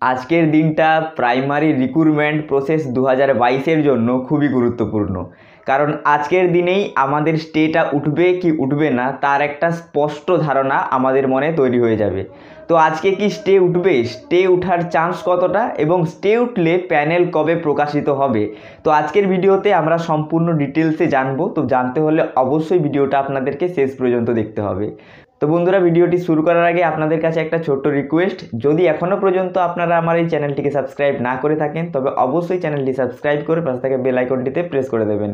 আজকের দিনটা primary recruitment process 2022-এর জন্য খুবই গুরুত্বপূর্ণ। কারণ আজকের দিনেই আমাদের স্টেটা উঠবে কি উঠবে না তার একটা স্পষ্ট ধারণা আমাদের মনে তৈরি হয়ে যাবে। তো আজকে কি স্টে উঠবে, স্টে উঠার চান্স কতটা এবং স্টে উঠলে প্যানেল কবে প্রকাশিত হবে, তো আজকের ভিডিওতে আমরা সম্পূর্ণ ডিটেলসে জানবো। তো জানতে হলে অবশ্যই ভিডিওটা আপনাদেরকে শেষ পর্যন্ত দেখতে হবে। তো বন্ধুরা, ভিডিওটি শুরু করার আগে আপনাদের কাছে একটা ছোট্ট রিকোয়েস্ট, যদি এখনও পর্যন্ত আপনারা আমার এই চ্যানেলটিকে সাবস্ক্রাইব না করে থাকেন তবে অবশ্যই চ্যানেলটি সাবস্ক্রাইব করে পাশে থাকা বেল আইকনটিতে প্রেস করে দেবেন।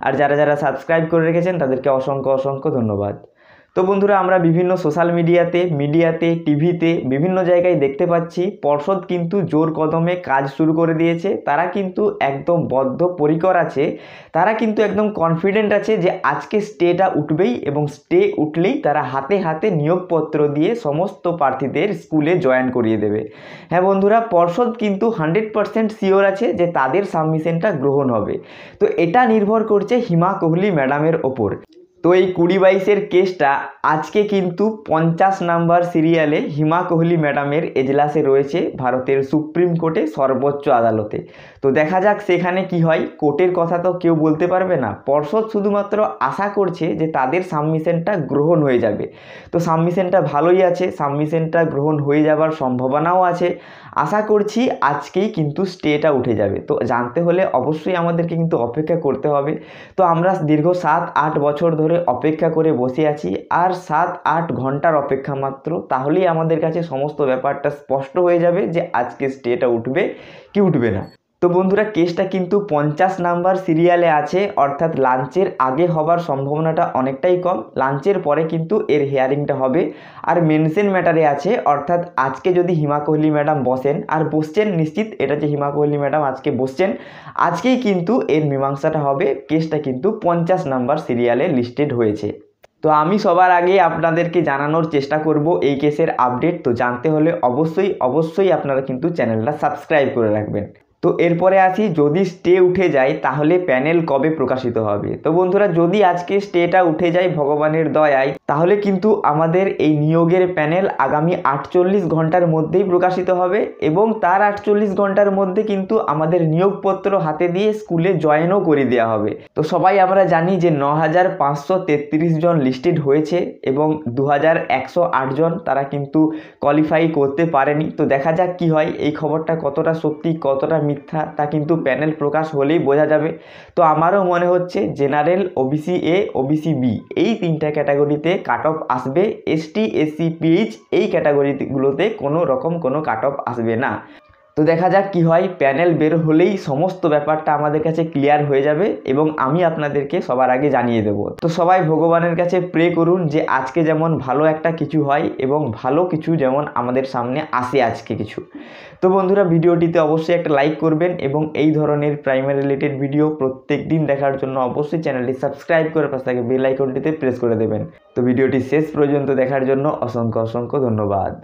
আর যারা যারা সাবস্ক্রাইব করে রেখেছেন তাদেরকে অসংখ্য অসংখ্য ধন্যবাদ। তো বন্ধুরা, আমরা বিভিন্ন সোশ্যাল মিডিয়াতে টিভিতে বিভিন্ন জায়গায় দেখতে পাচ্ছি পর্ষদ কিন্তু জোর কদমে কাজ শুরু করে দিয়েছে। তারা কিন্তু একদম বদ্ধপরিকর আছে, তারা কিন্তু একদম কনফিডেন্ট আছে যে আজকে স্টেটা উঠবেই এবং স্টে উঠলেই তারা হাতে হাতে নিয়োগপত্র দিয়ে সমস্ত প্রার্থীদের স্কুলে জয়েন করিয়ে দেবে। হ্যাঁ বন্ধুরা, পর্ষদ কিন্তু 100% শিওর আছে যে তাদের সাবমিশনটা গ্রহণ হবে। তো এটা নির্ভর করছে হিমা কোহলি ম্যাডামের ওপর। তো এই 2022-এর কেসটা আজকে কিন্তু 50 নাম্বার সিরিয়ালে হিমা কোহলি ম্যাডামের এজলাসে রয়েছে ভারতের সুপ্রিম কোর্টে, সর্বোচ্চ আদালতে। তো দেখা যাক সেখানে কি হয়। কোর্টের কথা তো কেউ বলতে পারবে না, পর্ষদ শুধুমাত্র আশা করছে যে তাদের সাবমিশনটা গ্রহণ হয়ে যাবে। তো সাবমিশনটা ভালোই আছে, সাবমিশনটা গ্রহণ হয়ে যাবার সম্ভাবনাও আছে। আশা করছি আজকেই কিন্তু স্টেটা উঠে যাবে। তো জানতে হলে অবশ্যই আমাদেরকে কিন্তু অপেক্ষা করতে হবে। তো আমরা দীর্ঘ 7-8 বছর ধরে অপেক্ষা করে বসে আছি, আর 7-8 ঘন্টার অপেক্ষা মাত্র, তাহলেই আমাদের কাছে সমস্ত ব্যাপারটা স্পষ্ট হয়ে যাবে যে আজকে স্টেটা উঠবে কি উঠবে না। তো বন্ধুরা, কেসটা কিন্তু 50 নাম্বার সিরিয়ালে আছে, অর্থাৎ লাঞ্চের আগে হবার সম্ভাবনাটা অনেকটাই কম। লাঞ্চের পরে কিন্তু এর হিয়ারিংটা হবে। আর মেনশন ম্যাটারে আছে, অর্থাৎ আজকে যদি হিমা কোহলি ম্যাডাম বসেন, আর বসছেন নিশ্চিত, এটা যে হিমা কোহলি ম্যাডাম আজকে বসছেন, আজকেই কিন্তু এর মীমাংসাটা হবে। কেসটা কিন্তু 50 নাম্বার সিরিয়ালে লিস্টেড হয়েছে। তো আমি সবার আগে আপনাদেরকে জানানোর চেষ্টা করব এই কেসের আপডেট। তো জানতে হলে অবশ্যই আপনারা কিন্তু চ্যানেলটা সাবস্ক্রাইব করে রাখবেন। তো এরপরে আসি, যদি স্টে উঠে যায় তাহলে প্যানেল কবে প্রকাশিত হবে। তো বন্ধুরা, যদি আজকে স্টেটা উঠে যায় ভগবানের দয়ায়, তাহলে কিন্তু আমাদের এই নিয়োগের প্যানেল আগামী 48 ঘন্টার মধ্যেই প্রকাশিত হবে এবং তার 48 ঘন্টার মধ্যে কিন্তু আমাদের নিয়োগপত্র হাতে দিয়ে স্কুলে জয়েনও করে দেওয়া হবে। তো সবাই আমরা জানি যে 9533 জন লিস্টেড হয়েছে এবং 2108 জন তারা কিন্তু কোয়ালিফাই করতে পারেনি। তো দেখা যাক কি হয়, এই খবরটা কতটা সত্যি কতটা মিথ্যা তা কিন্তু প্যানেল প্রকাশ হলেই বোঝা যাবে। তো আমারও মনে হচ্ছে general, OBC A, OBC B এই 3টা ক্যাটাগরিতে কাট অফ আসবে। এসটি, এসসি, পিএইচ এই ক্যাটাগরিগুলোতে কোনো রকম কোনো কাট অফ আসবে না। তো দেখা যাক কি হয়, প্যানেল বের হলেই সমস্ত ব্যাপারটা আমাদের কাছে ক্লিয়ার হয়ে যাবে এবং আমি আপনাদেরকে সবার আগে জানিয়ে দেব। তো সবাই ভগবানের কাছে প্রে করুন যে আজকে যেমন ভালো একটা কিছু হয় এবং ভালো কিছু যেমন আমাদের সামনে আসে আজকে কিছু। তো বন্ধুরা, ভিডিওটিতে অবশ্যই একটা লাইক করবেন এবং এই ধরনের প্রাইমারি রিলেটেড ভিডিও প্রত্যেক দিন দেখার জন্য অবশ্যই চ্যানেলটি সাবস্ক্রাইব করে পাশে থাকা বেল আইকনটিতে প্রেস করে দেবেন। তো ভিডিওটি শেষ পর্যন্ত দেখার জন্য অসংখ্য অসংখ্য ধন্যবাদ।